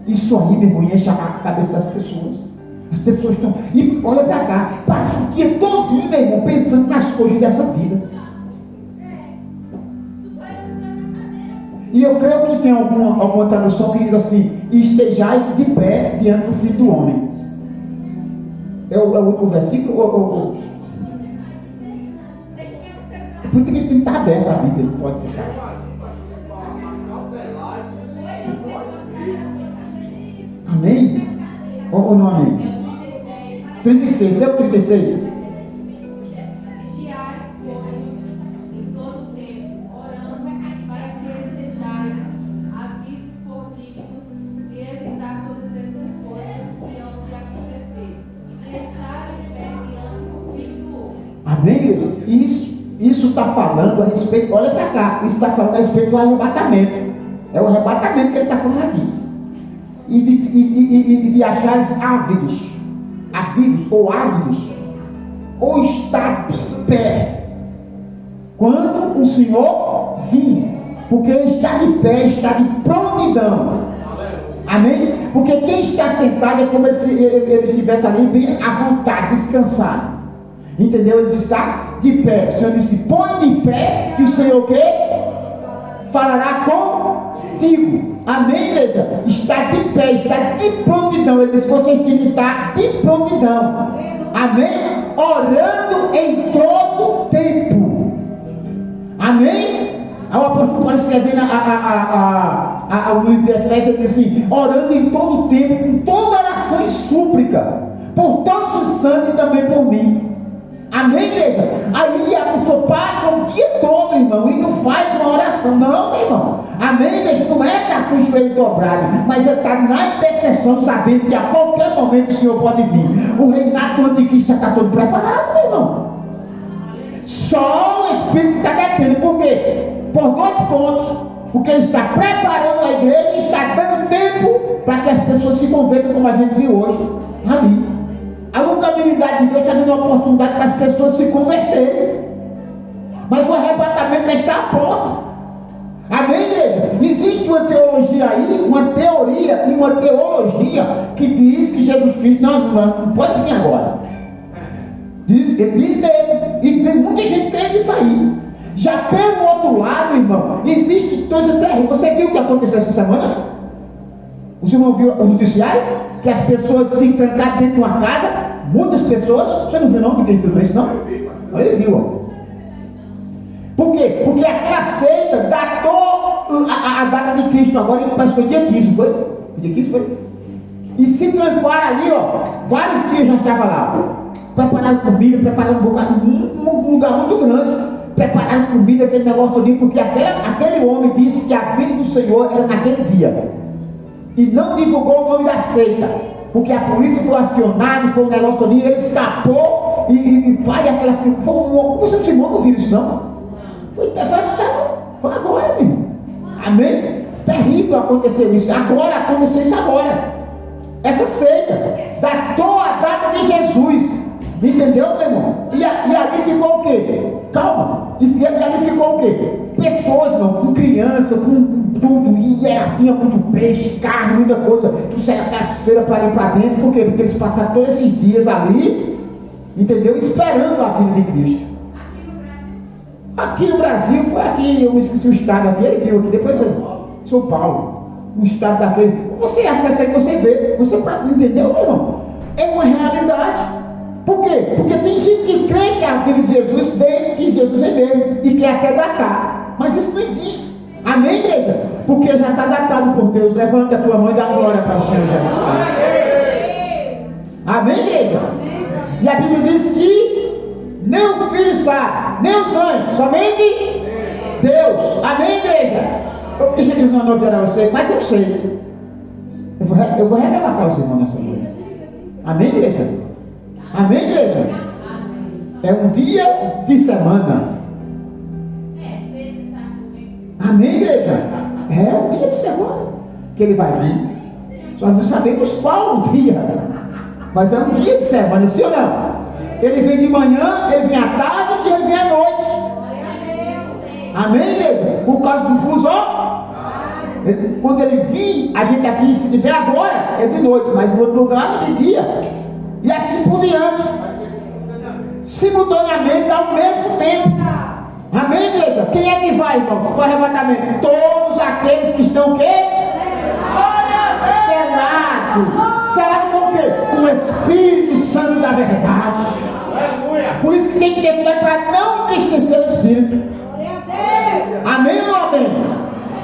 Speaker 1: Isso aí, meu irmão, enche a cabeça das pessoas. As pessoas estão, e olha para cá, passa o dia todinho, meu irmão, pensando nas coisas dessa vida. E eu creio que tem alguma tradução que diz assim: estejais de pé diante do Filho do Homem. É o último versículo? Porque tem que estar aberta a Bíblia, não pode fechar. Amém? Ou não amém? 36, leu 36?
Speaker 3: Vigiai, pois, em todo tempo, orando, para que sejais havidos por dignos e evitar todas estas coisas que hão de acontecer, e estar em pé diante do Filho do Homem.
Speaker 1: Amém, igreja? Isso está falando a respeito, olha para cá, isso está falando a respeito do arrebatamento. É o arrebatamento que ele está falando aqui. E de achares ávidos, ou estar de pé, quando o Senhor vir, porque ele está de pé, está de prontidão. Amém? Porque quem está sentado é como se ele estivesse ali, bem à vontade, descansado. Entendeu? Ele está de pé. O Senhor disse: põe de pé, que o Senhor o quê? Falará contigo. Amém, igreja? Está de pé, está de prontidão. Ele disse: vocês têm que estar de prontidão. Amém? Orando em todo tempo. Amém? Aí o apóstolo Paulo escrevendo ao livro de Efésios, ele diz assim: orando em todo tempo, com toda oração e súplica, por todos os santos e também por mim. Amém, igreja? Aí a pessoa passa o dia todo, irmão, e não faz uma oração. Não, meu irmão. Amém, igreja? Não é estar com o joelho dobrado, mas é estar na intercessão, sabendo que a qualquer momento o Senhor pode vir. O reinado do anticristo está todo preparado, meu irmão. Só o Espírito está detendo. Por quê? Por dois pontos. Porque ele está preparando a igreja e está dando tempo para que as pessoas se convertam, como a gente viu hoje ali. A lucrabilidade de Deus está dando uma oportunidade para as pessoas se converterem. Mas o arrebatamento já está à porta. Amém, igreja? Existe uma teologia aí, uma teoria e uma teologia que diz que Jesus Cristo não pode vir agora. Diz dele. E vem muita gente crendo nisso aí. Já tem um outro lado, irmão. Existe coisa terrível. Você viu o que aconteceu essa semana? O senhor não viu o noticiário? Que as pessoas se trancaram dentro de uma casa. Muitas pessoas. Você não viu não? Ninguém viu isso não? Ele viu, ó. Por quê? Porque aquela seita datou a data de Cristo agora. Parece que foi dia 15, foi? Dia 15 foi? E se trancaram ali, ó. Vários dias já estavam lá. Prepararam comida, prepararam um bocado. Um lugar muito grande. Prepararam comida, aquele negócio todinho. Porque aquele homem disse que a vinda do Senhor era naquele dia. E não divulgou o nome da seita, porque a polícia foi acionada, foi um negócio todo, ele escapou, e pai, aquela você não viu isso não? Foi agora, meu irmão. Amém? Terrível aconteceu isso. Aconteceu isso agora. Essa seita datou a data de Jesus. Entendeu, meu irmão? E ali ficou o quê? Calma. E ali ficou o quê? Pessoas, irmão, com criança, com tudo, e tinha muito peixe, carne, muita coisa. Tu sai aquelas feiras para ir para dentro. Por quê? Porque eles passaram todos esses dias ali, entendeu? Esperando a vinda de Cristo. Aqui no Brasil, foi aqui, eu me esqueci o estado aqui, ele viu aqui, depois São Paulo, o estado daquele. Você acessa aí, você vê, você entendeu, meu irmão? É uma realidade. Por quê? Porque tem gente que crê que a vinda de Jesus veio, que Jesus é mesmo, e quer até datar. Mas isso não existe. Amém, igreja? Porque já está datado por Deus. Levanta a tua mão e dá glória para o Senhor Jesus. Amém, igreja? E a Bíblia diz que nem o filho sabe, nem os anjos, somente Deus. Amém, igreja? Deixa eu dizer uma novidade a você, mas eu sei. Eu vou revelar para os irmãos nessa noite. Amém, igreja? Amém, igreja? É um dia de semana. Amém, igreja? É um dia de semana que ele vai vir. Só não sabemos qual o dia, mas é um dia de semana, sim ou não? Ele vem de manhã, ele vem à tarde e ele vem à noite. Amém, igreja? Por causa do fuso, ó. Quando ele vir, a gente aqui, se tiver agora, é de noite, mas no outro lugar é de dia. E assim por diante. Simultaneamente, ao mesmo tempo. Amém, igreja? Quem é que vai, irmãos, para o arrebatamento? Todos aqueles que estão o quê? Selados. Selados com o quê? Com o Espírito Santo da verdade. Por isso que tem que ter cuidado para não entristecer o Espírito. Amém ou não amém?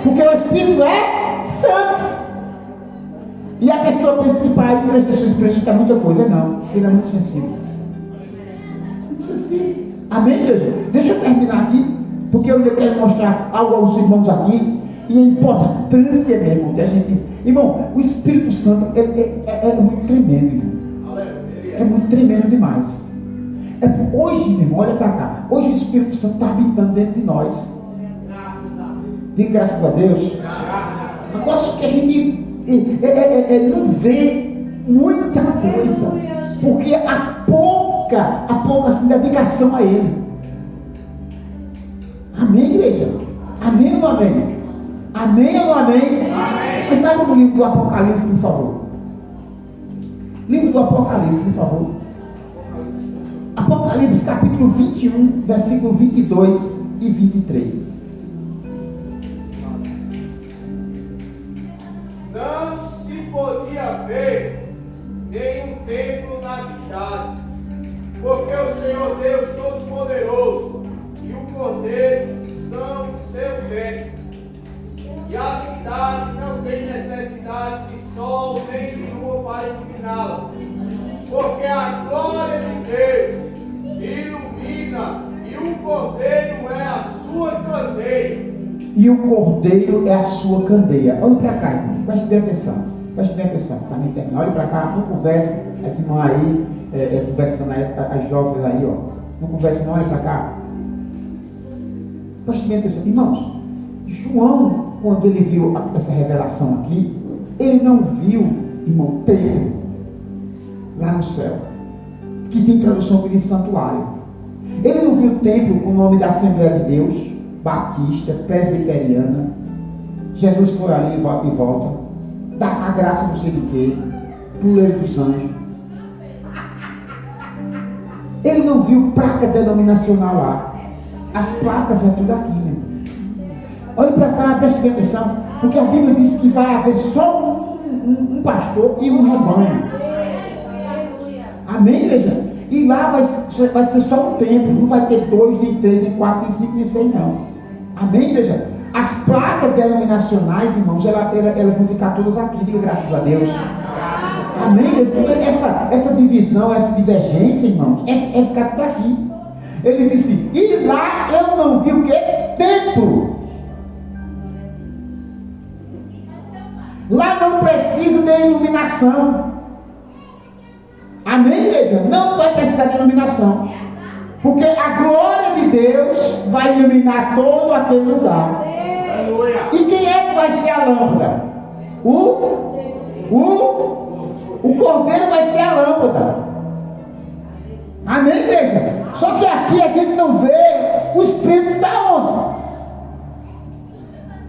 Speaker 1: Porque o Espírito é santo. E a pessoa pensa que para entristecer o Espírito está muita coisa. Não, isso é muito sensível. Muito sensível. Amém, igreja? Deixa eu terminar aqui, porque eu quero mostrar algo aos irmãos aqui. E a importância mesmo da gente. Irmão, o Espírito Santo é muito tremendo, irmão. É muito tremendo demais. Hoje, meu irmão, olha para cá. Hoje o Espírito Santo está habitando dentro de nós. Diga graças a Deus. Agora só que a gente não vê muita coisa, porque há pouca assim, dedicação a Ele. Amém, igreja? Amém ou não amém? Amém ou não amém? Amém. Mas sabe no livro do Apocalipse, por favor? Livro do Apocalipse, por favor. Apocalipse capítulo 21, versículo 22 e 23.
Speaker 4: Não se podia ver nenhum templo na cidade, porque o Senhor Deus Todo-Poderoso e o Cordeiro são o seu templo. E a cidade não tem necessidade de sol nem de lua para iluminá-la, porque a glória de Deus ilumina e o Cordeiro é a sua candeia.
Speaker 1: E o Cordeiro é a sua candeia. Olha para cá, irmão. Preste bem atenção. Preste bem atenção. Tá me entendendo? Olha para cá. Não converse. Essa irmã aí, conversando as jovens aí, ó. Não converse não. Olha para cá. Preste bem atenção. Irmãos, João, quando ele viu essa revelação aqui, ele não viu, irmão, templo lá no céu, que tem tradução de santuário. Ele não viu templo com o nome da Assembleia de Deus, Batista, Presbiteriana. Jesus foi ali e volta, dá a graça não sei do que, puleiro dos anjos. Ele não viu placa denominacional lá. As placas é tudo aqui, meu. Olha para cá, preste bem atenção, porque a Bíblia diz que vai haver só um pastor e um rebanho. Amém, igreja? E lá vai ser só um templo, não vai ter 2, nem 3, nem 4, nem 5, nem 6, não. Amém, igreja? As placas denominacionais, irmãos, elas vão ficar todas aqui, diga graças a Deus. Amém, igreja? Porque essa divisão, essa divergência, irmãos, é ficar tudo aqui. Ele disse, e lá eu não vi o que? Templo. Lá não precisa de iluminação. Amém, igreja? Não vai precisar de iluminação. Porque a glória de Deus vai iluminar todo aquele lugar. E quem é que vai ser a lâmpada? O Cordeiro vai ser a lâmpada. Amém, igreja? Só que aqui a gente não vê. O Espírito está onde?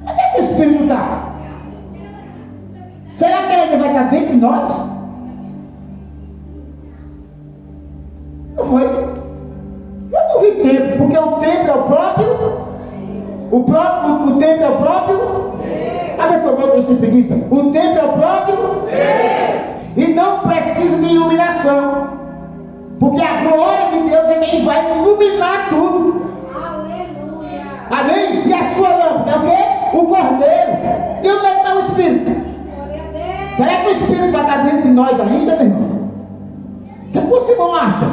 Speaker 1: Onde é que o Espírito está? Será que ele vai estar dentro de nós? Não foi. Eu não vi templo, porque o templo é o próprio. O templo é o próprio. Abre a boca, você preguiça. O templo é o próprio. E não precisa de iluminação, porque a glória de Deus é quem vai iluminar tudo. Aleluia. Amém? E a sua lâmpada é o quê? O Cordeiro. E onde é que está o Espírito? Será que o Espírito vai estar dentro de nós ainda, meu irmão? O que você irmão acha?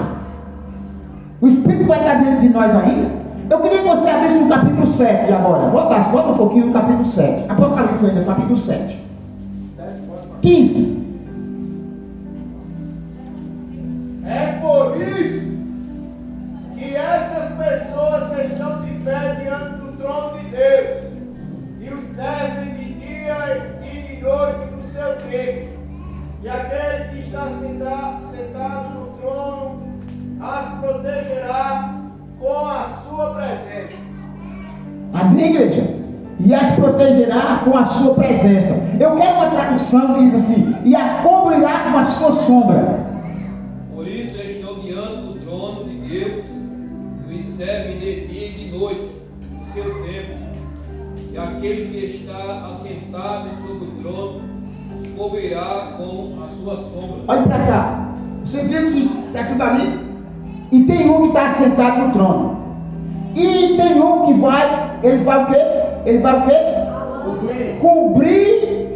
Speaker 1: O Espírito vai estar dentro de nós ainda? Eu queria que você abrisse no capítulo 7 agora. Volta um pouquinho no capítulo 7. Apocalipse ainda, capítulo 7. 15.
Speaker 4: assentado no trono as protegerá com a sua presença.
Speaker 1: Amém, igreja? E as protegerá com a sua presença. Eu quero uma tradução que diz assim: e a cobrirá com a sua sombra.
Speaker 5: Por isso eu estou diante do trono de Deus, que os serve de dia e de noite, no seu tempo. E aquele que está assentado sobre o trono os cobrirá com a sua sombra.
Speaker 1: Olha para cá. Você viu que está tudo ali? E tem um que está assentado no trono. E tem um que vai, ele vai o quê? Ele vai o quê? Cobrir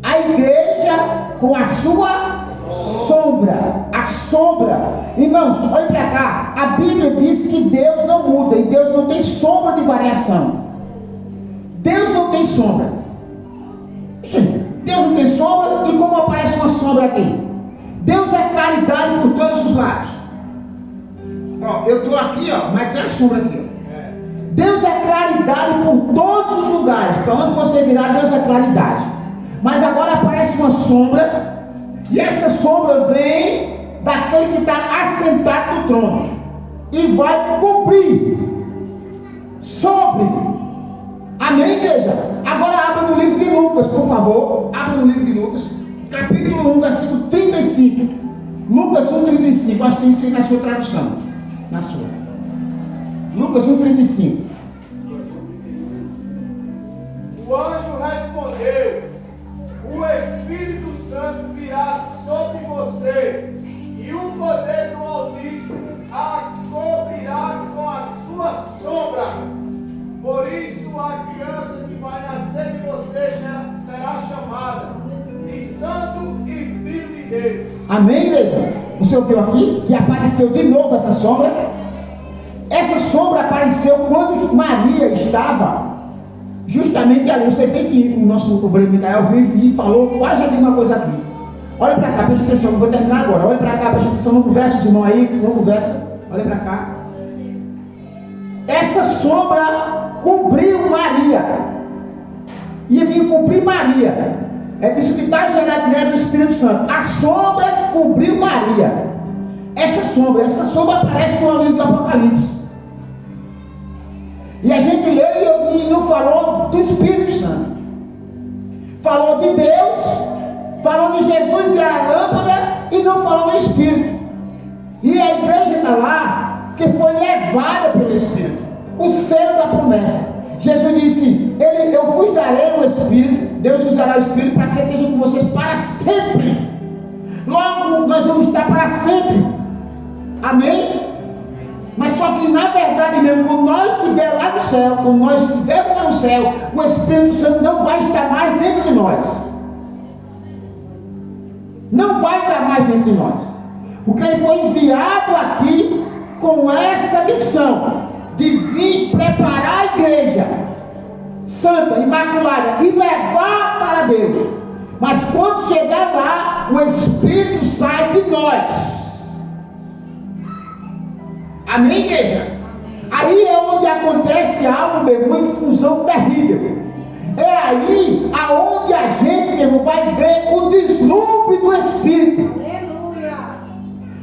Speaker 1: a igreja com a sua sombra. A sombra. Irmãos, olha para cá. A Bíblia diz que Deus não muda e Deus não tem sombra de variação. Deus não tem sombra. Sim, Deus não tem sombra. E como aparece uma sombra aqui? Deus é claridade por todos os lados. Ó, eu estou aqui, ó, mas tem a sombra aqui, ó. Deus é claridade por todos os lugares. Para onde você virar, Deus é claridade. Mas agora aparece uma sombra, e essa sombra vem daquele que está assentado no trono e vai cobrir sobre. Amém, igreja? Agora abra no livro de Lucas, por favor. Abra no livro de Lucas, capítulo 1, versículo 35. Lucas 1, 35. Acho que tem que ser na sua tradução. Na sua. Lucas 1, 35.
Speaker 4: O anjo respondeu: o Espírito Santo virá sobre você, e o poder do Altíssimo a cobrirá com a sua sombra. Por isso a criança que vai nascer de você será chamada de Santo e Filho de Deus.
Speaker 1: Amém, igreja? Você ouviu aqui que apareceu de novo essa sombra? Essa sombra apareceu quando Maria estava justamente ali. Você tem que o nosso obreiro Micael vive e falou quase a mesma coisa aqui. Olha para cá, presta atenção, eu vou terminar agora. Olha para cá, presta atenção, não conversa, os irmãos aí, não conversa. Olha para cá. Essa sombra cobriu Maria. Ia vir cobrir Maria. É isso que está gerado nela do Espírito Santo. A sombra cobriu Maria. Essa sombra aparece no livro do Apocalipse. E a gente leu e não falou do Espírito Santo. Falou de Deus, falou de Jesus e a lâmpada, e não falou do Espírito. E a igreja está lá, que foi levada pelo Espírito. O selo da promessa. Jesus disse: eu vos darei o Espírito, Deus vos dará o Espírito para que esteja com vocês para sempre. Logo nós vamos estar para sempre. Amém? Mas só que na verdade mesmo, quando nós estivermos lá no céu, quando nós estivermos lá no céu, o Espírito Santo não vai estar mais dentro de nós. Não vai estar mais dentro de nós. Porque ele foi enviado aqui com essa missão de vir preparar a igreja santa, imaculada, e levar para Deus. Mas quando chegar lá, o Espírito sai de nós. Amém, igreja? Aí é onde acontece algo, meu irmão, infusão terrível. É aí aonde a gente, meu irmão, vai ver o deslumbre do Espírito.
Speaker 3: Aleluia.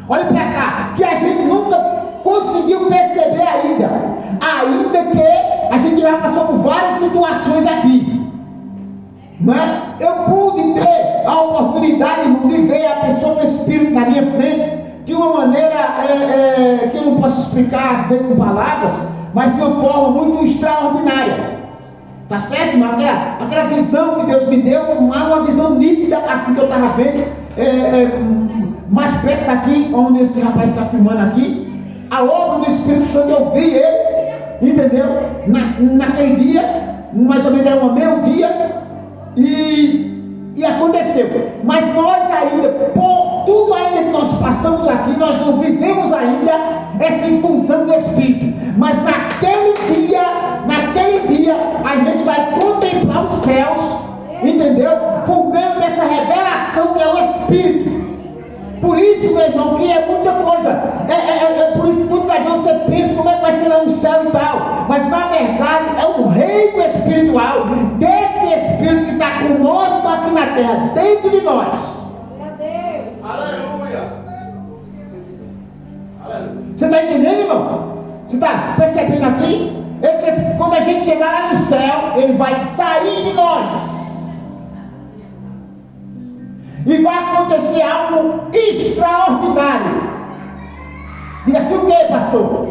Speaker 1: Olha para cá, que a gente nunca conseguiu perceber ainda que a gente já passou por várias situações aqui. Mas eu pude ter a oportunidade, irmão, de ver a pessoa do Espírito na minha frente de uma maneira que eu não posso explicar com palavras, mas de uma forma muito extraordinária. Tá certo, irmão? Aquela visão que Deus me deu, uma visão nítida, assim que eu estava vendo, mais perto daqui, onde esse rapaz está filmando aqui. A obra do Espírito Santo, eu vi ele, entendeu? Naquele dia, mais ou menos era um meio-dia, e aconteceu. Mas nós ainda, por tudo ainda que nós passamos aqui, nós não vivemos ainda essa infusão do Espírito. Mas naquele dia, a gente vai contemplar os céus, entendeu? Por meio dessa revelação que é o Espírito. Por isso, meu irmão, que é muita coisa. Por isso que muitas vezes você pensa como é que vai ser lá no céu e tal. Mas na verdade é um reino espiritual desse Espírito que está conosco aqui na terra, dentro de nós.
Speaker 3: Meu Deus.
Speaker 4: Aleluia.
Speaker 1: irmão? Você está percebendo aqui? Quando a gente chegar lá no céu, ele vai sair de nós. E vai acontecer algo extraordinário. Diga assim o que, pastor?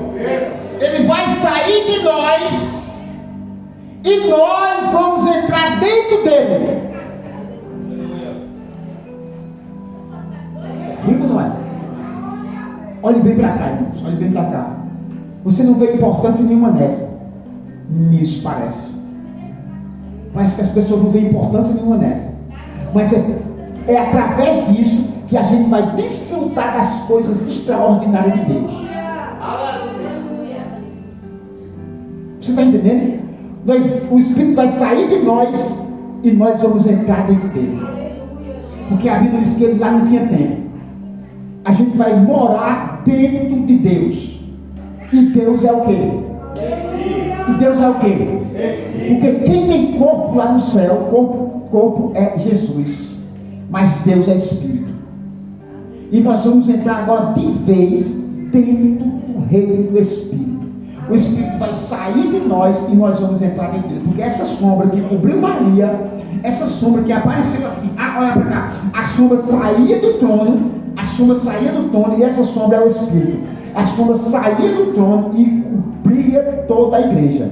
Speaker 1: Ele vai sair de nós e nós vamos entrar dentro dele. É vivo ou não é? Olhe bem para cá, irmãos. Olhe bem para cá. Você não vê importância nenhuma nisso parece. Parece que as pessoas não veem importância nenhuma nessa. Mas é através disso que a gente vai desfrutar das coisas extraordinárias de Deus. Você está entendendo? O Espírito vai sair de nós e nós vamos entrar dentro dele. Porque a Bíblia diz que ele lá não tinha tempo. A gente vai morar dentro de Deus. E Deus é o quê? E Deus é o quê? Porque quem tem corpo lá no céu, corpo é Jesus. Mas Deus é Espírito. E nós vamos entrar agora de vez dentro do reino do Espírito. O Espírito vai sair de nós e nós vamos entrar dentro dele. Porque essa sombra que cobriu Maria, essa sombra que apareceu aqui, olha para cá, a sombra saía do trono, e essa sombra é o Espírito. A sombra saía do trono e cobria toda a igreja.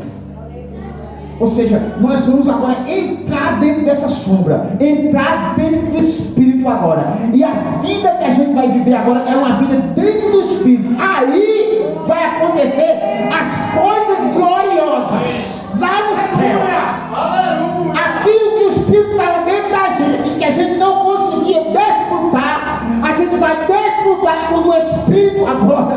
Speaker 1: Ou seja, nós vamos agora entrar dentro dessa sombra, entrar dentro do Espírito agora. E a vida que a gente vai viver agora é uma vida dentro do Espírito. Aí vai acontecer as coisas gloriosas lá no céu. Aquilo que o Espírito estava dentro da gente e que a gente não conseguia desfrutar, a gente vai desfrutar quando o Espírito agora.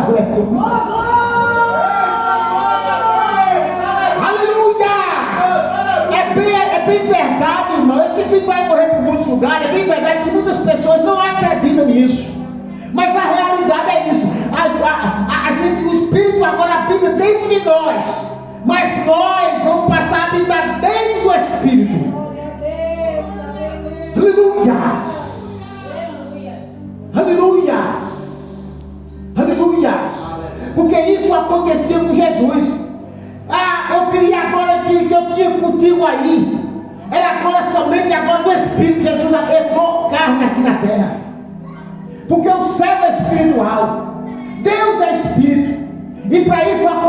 Speaker 1: É bem verdade, irmão. Esse vídeo vai correr por muitos lugares. É bem verdade que muitas pessoas não acreditam nisso. Mas a realidade é isso. O Espírito agora habita dentro de nós. Mas nós vamos passar a habitar dentro do Espírito. Aleluias. Aleluias. Aleluias. Porque isso acontecia com Jesus. Eu queria agora que eu tinha contigo aí. Era agora somente agora do Espírito. Jesus entrou carne aqui na terra. Porque o céu é espiritual. Deus é Espírito. E para isso acontecer.